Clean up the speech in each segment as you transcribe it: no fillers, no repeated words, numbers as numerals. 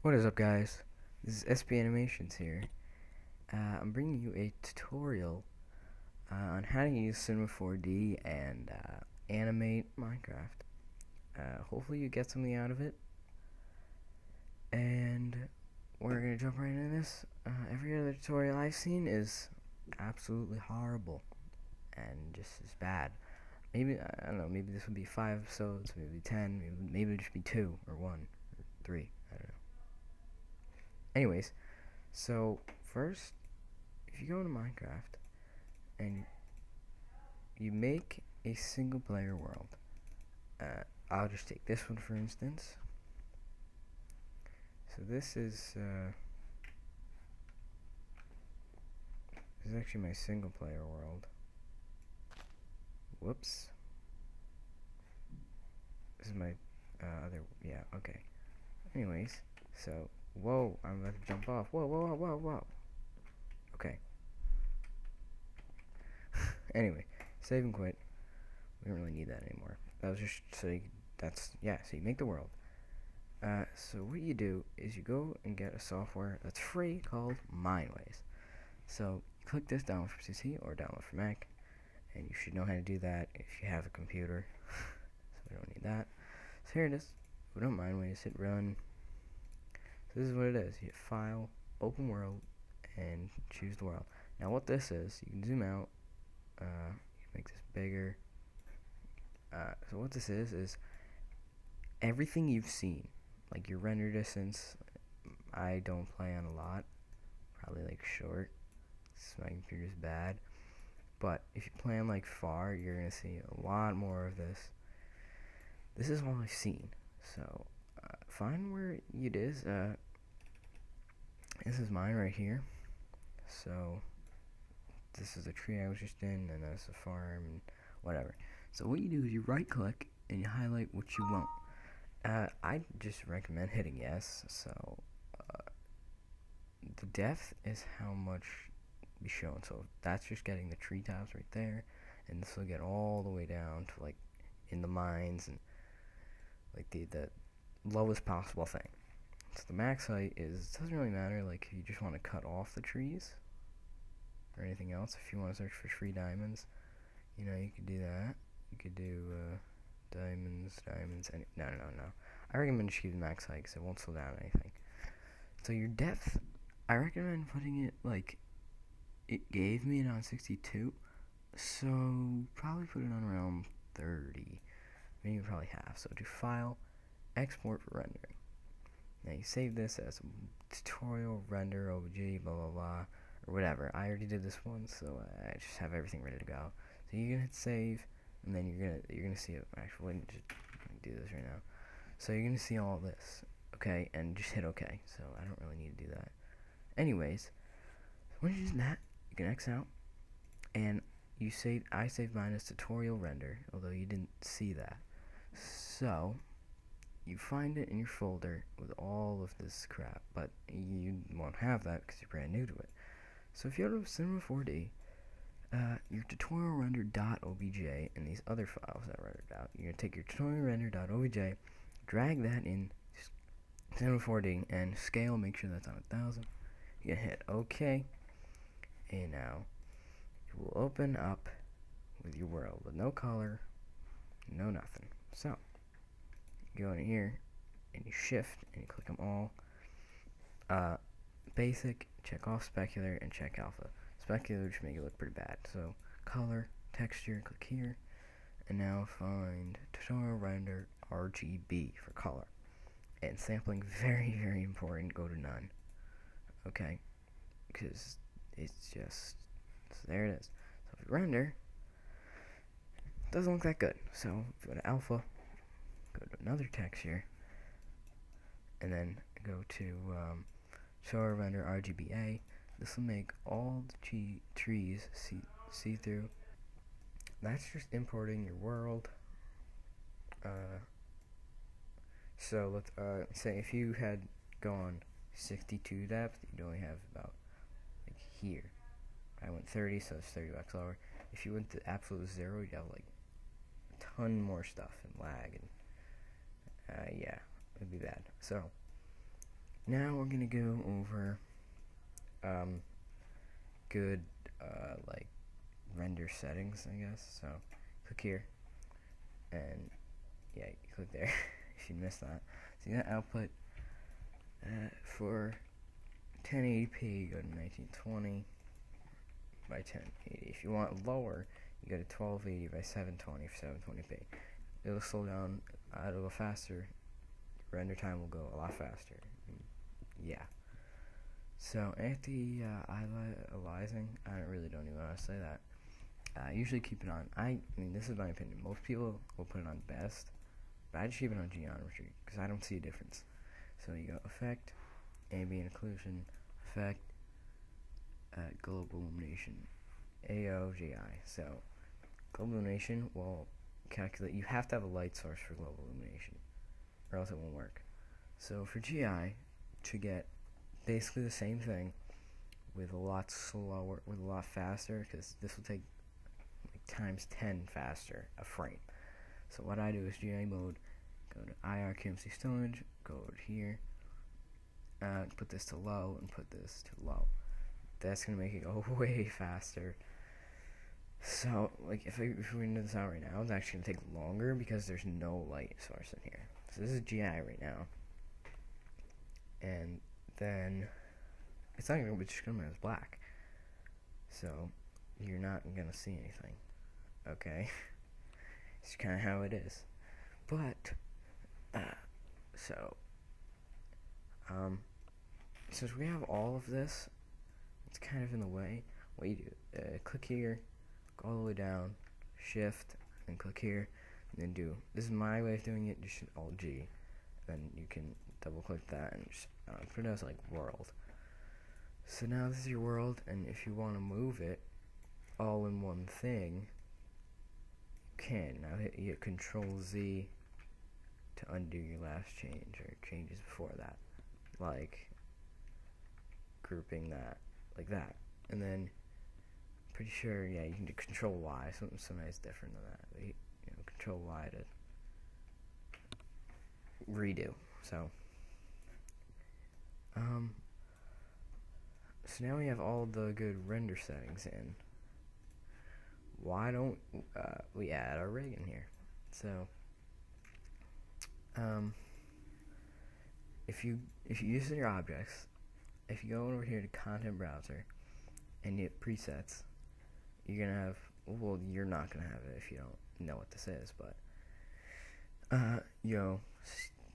What is up, guys? This is SB Animations here. I'm bringing you a tutorial on how to use Cinema 4D and animate Minecraft. Hopefully you get something out of it. And we're going to jump right into this. Every other tutorial I've seen is absolutely horrible and just as bad. Maybe, I don't know, maybe this would be 5 episodes, maybe 10, maybe it would just be 2 or 1 or 3, I don't know. Anyways, so first, if you go into Minecraft and you make a single player world, I'll just take this one for instance. So this is actually my single player world. Whoops. This is my yeah, okay. Anyways, so whoa, I'm about to jump off. Whoa. Okay. Anyway, save and quit. We don't really need that anymore. That was just so you, so you make the world. So what you do is you go and get a software that's free called Mineways. So you click this download for PC or download for Mac, and you should know how to do that if you have a computer. So we don't need that. So here it is. Open up Mineways, hit run. So this is what it is. You hit File, Open World, and choose the world. Now what this is, you can zoom out. Make this bigger. So what this is everything you've seen, like your render distance. I don't play on a lot, probably like short. My computer's bad, but if you play on like far, you're gonna see a lot more of this. This is all I've seen. So find where it is. This is mine right here. So this is the tree I was just in, and that's the farm, and whatever. So what you do is you right click and you highlight what you want. I just recommend hitting yes. So the depth is how much be shown. So that's just getting the treetops right there, and this will get all the way down to like in the mines and like the lowest possible thing. So the max height is, doesn't really matter, like if you just want to cut off the trees or anything else. If you want to search for free diamonds, you know, you could do that. You could do diamonds, and no. I recommend just keep the max height because it won't slow down anything. So your depth, I recommend putting it like it gave me it on 62. So probably put it on around 30, maybe probably half. So do File, Export for rendering. Now you save this as a tutorial render OBJ blah blah blah or whatever. I already did this one, so I just have everything ready to go. So you're gonna hit save, and then you're gonna see it. Actually, let me just do this right now. So you're gonna see all this, okay, and just hit OK. So I don't really need to do that. Anyways, when you do that, you can X out, and I saved mine as tutorial render, although you didn't see that. So you find it in your folder with all of this crap, but you won't have that because you're brand new to it. So if you go to Cinema 4D, your tutorial render.obj and these other files that I rendered out, you're going to take your tutorial render.obj, drag that in Cinema 4D, and scale, make sure that's on 1000. You can hit OK, and now it will open up with your world with no color, no nothing. So you go in here and you shift and you click them all. Basic, check off specular, and check alpha. Specular just make it look pretty bad. So color, texture, click here, and now find tutorial render RGB for color. And sampling, very very important, go to none. Okay, because it's just, so there it is. So if you render, it doesn't look that good. So if you go to alpha, go to another texture, and then go to tutorial render RGBA. This will make all the trees see through. That's just importing your world. So let's say if you had gone 62 depth, you'd only have about like here. I went 30, so it's 30 bucks lower. If you went to absolute 0, you'd have like a ton more stuff and lag, and yeah, it'd be bad. So Now we're gonna go over good like render settings, I guess. So click here, and yeah, you click there if you missed that. See that output for 1080p, go to 1920 by 1080. If you want lower, you go to 1280 by 720 for 720p. It'll slow down, it'll go faster. Render time will go a lot faster. Yeah. So at the aliasing, I really don't even want to say that. I usually keep it on. I mean, this is my opinion. Most people will put it on best, but I just keep it on geometry because I don't see a difference. So you go effect, ambient occlusion, effect, global illumination, AOGI. So global illumination will calculate. You have to have a light source for global illumination, or else it won't work. So for GI, to get basically the same thing with a lot slower, with a lot faster, because this will take like times 10 faster a frame. So what I do is GI mode, go to IR QMC storage, go over here, put this to low and put this to low. That's gonna make it go way faster. So like if we do this out right now, it's actually gonna take longer because there's no light source in here. So this is GI right now, and then it's not gonna be just coming as black, so you're not gonna see anything. Okay, it's kind of how it is. But since we have all of this, it's kind of in the way. What you do, click here, go all the way down, shift, and click here, and then do. This is my way of doing it. Just Alt G, then you can double click that and just put it as like world. So now this is your world, and if you want to move it all in one thing, you can. Now hit Control Z to undo your last change or changes before that, like grouping that like that, and then pretty sure, yeah, you can do Control Y. Sometimes different than that. But Control Y to redo. So so now we have all the good render settings in. Why don't we add our rig in here? So if you use your objects, if you go over here to content browser and hit presets, you're gonna have, well, you're not gonna have it if you don't know what this is, but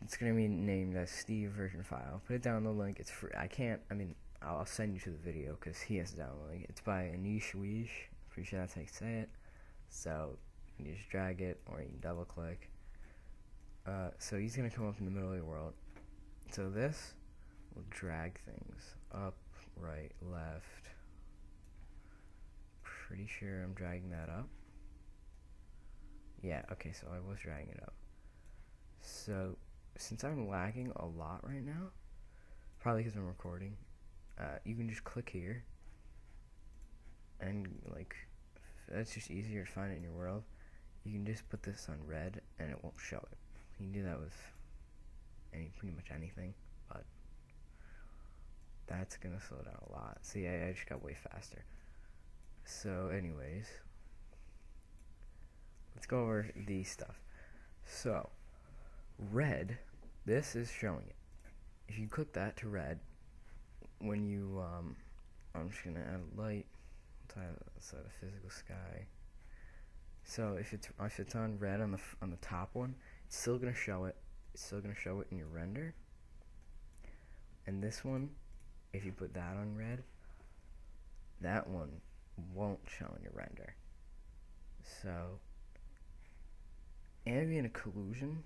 it's gonna be named as Steve version file. Put it down the link. It's free. I'll send you to the video because he has to download it. It's by Anish Weish. Pretty sure that's how you say it. So you just drag it, or you can double click. So he's gonna come up in the middle of your world. So this will drag things up, right, left. Pretty sure I'm dragging that up. Yeah, okay, so I was dragging it up. So since I'm lagging a lot right now, probably because I'm recording, you can just click here, and like, that's just easier to find it in your world. You can just put this on red and it won't show it. You can do that with pretty much anything, but that's gonna slow down a lot. See, I just got way faster. So anyways, let's go over these stuff. So red, this is showing it. If you click that to red, when you I'm just gonna add a light, let's add a physical sky. So if it's on red on the top one, it's still gonna show it. It's still gonna show it in your render. And this one, if you put that on red, that one won't show in your render. So ambient occlusion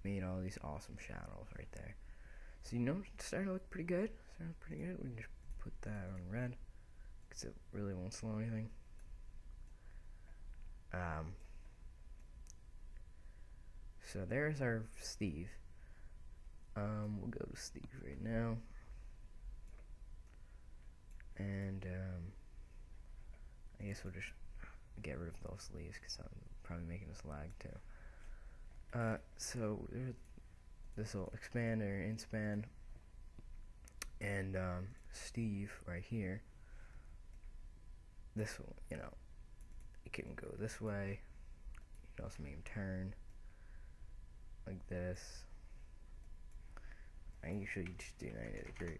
made all these awesome shadows right there. So it's starting to look pretty good. We can just put that on red because it really won't slow anything. So there's our Steve. We'll go to Steve right now, and I guess we'll just get rid of those leaves because I'm probably making us lag too. So this will expand or inspan. And Steve right here, this will, you can go this way. You can also make him turn like this. I usually just do 90 degrees.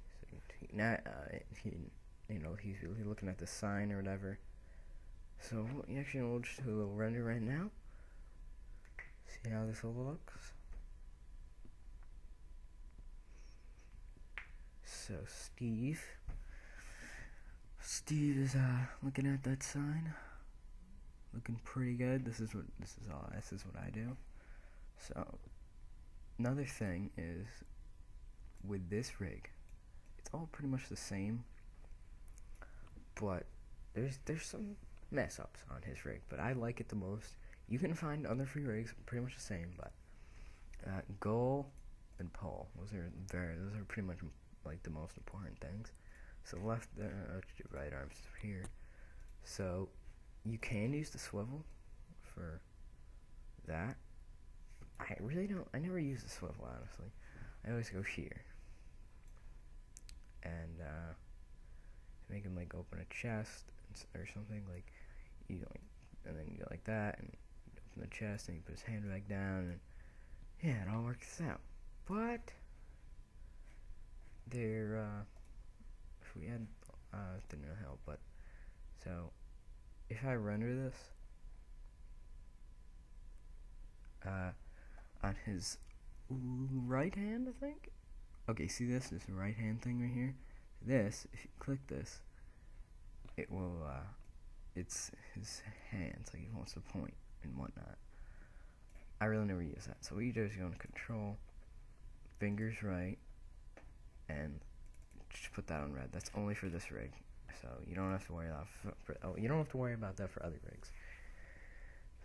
He's really looking at the sign or whatever. So actually, we'll just do a little render right now. See how this all looks. So Steve is looking at that sign, looking pretty good. This is what I do. So another thing is with this rig, it's all pretty much the same, but there's some mess ups on his rig, but I like it the most. You can find other free rigs pretty much the same, but goal and pull, those are pretty much like the most important things. So left, right arms here. So you can use the swivel for that. I never use the swivel, honestly. I always go here and make him like open a chest or something, like and then you go like that and open the chest and you put his hand back down, and yeah, it all works out. But if we had didn't help, but so if I render this on his right hand, I think. Okay, see this right hand thing right here? This, if you click this, it will it's his hands, like he wants to point and whatnot. I really never use that. So what you do is you go to control, fingers right, and just put that on red. That's only for this rig, so you don't have to worry about that for other rigs.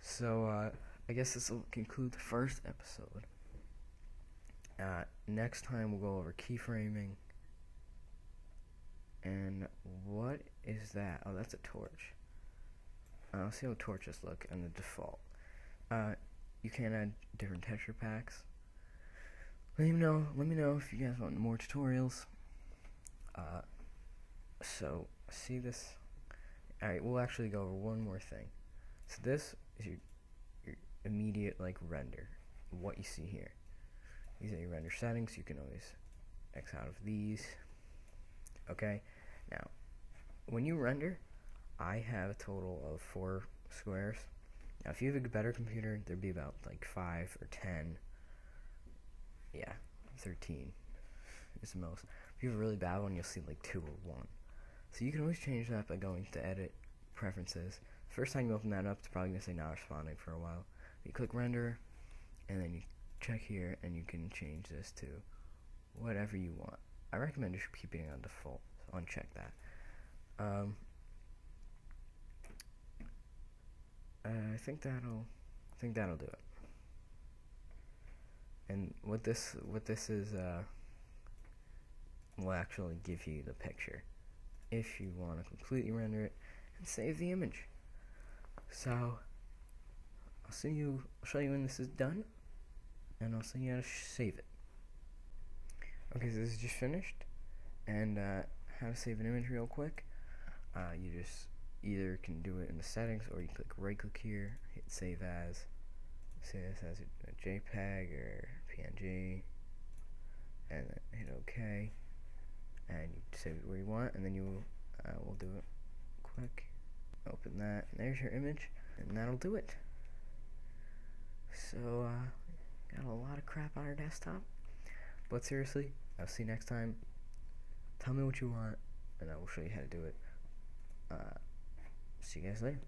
So I guess this will conclude the first episode. Next time we'll go over keyframing. And what is that? Oh, that's a torch. I'll see how torches look on the default. You can add different texture packs. Let me know if you guys want more tutorials. So see this. Alright, we'll actually go over one more thing. So this is your immediate like render. What you see here. These are your render settings. You can always X out of these. Okay. Now, when you render, I have a total of 4 squares. Now, if you have a better computer, there'd be about like 5 or 10. Yeah, 13 is the most. If you have a really bad one, you'll see like 2 or 1. So you can always change that by going to Edit, Preferences. First time you open that up, it's probably gonna say not responding for a while. You click Render, and then you check here, and you can change this to whatever you want. I recommend just keeping it on default, so uncheck that. I think that'll do it. And what this is will actually give you the picture if you want to completely render it and save the image. So I'll show you when this is done, and I'll show you how to save it. Okay, so this is just finished, and how to save an image real quick. You just either can do it in the settings, or you right click here, hit save as, say this as a JPEG or PNG, and then hit OK, and you save it where you want, and then you will do it quick. Open that, and there's your image, and that'll do it. So got a lot of crap on our desktop, but seriously, I'll see you next time. Tell me what you want, and I will show you how to do it. See you guys later.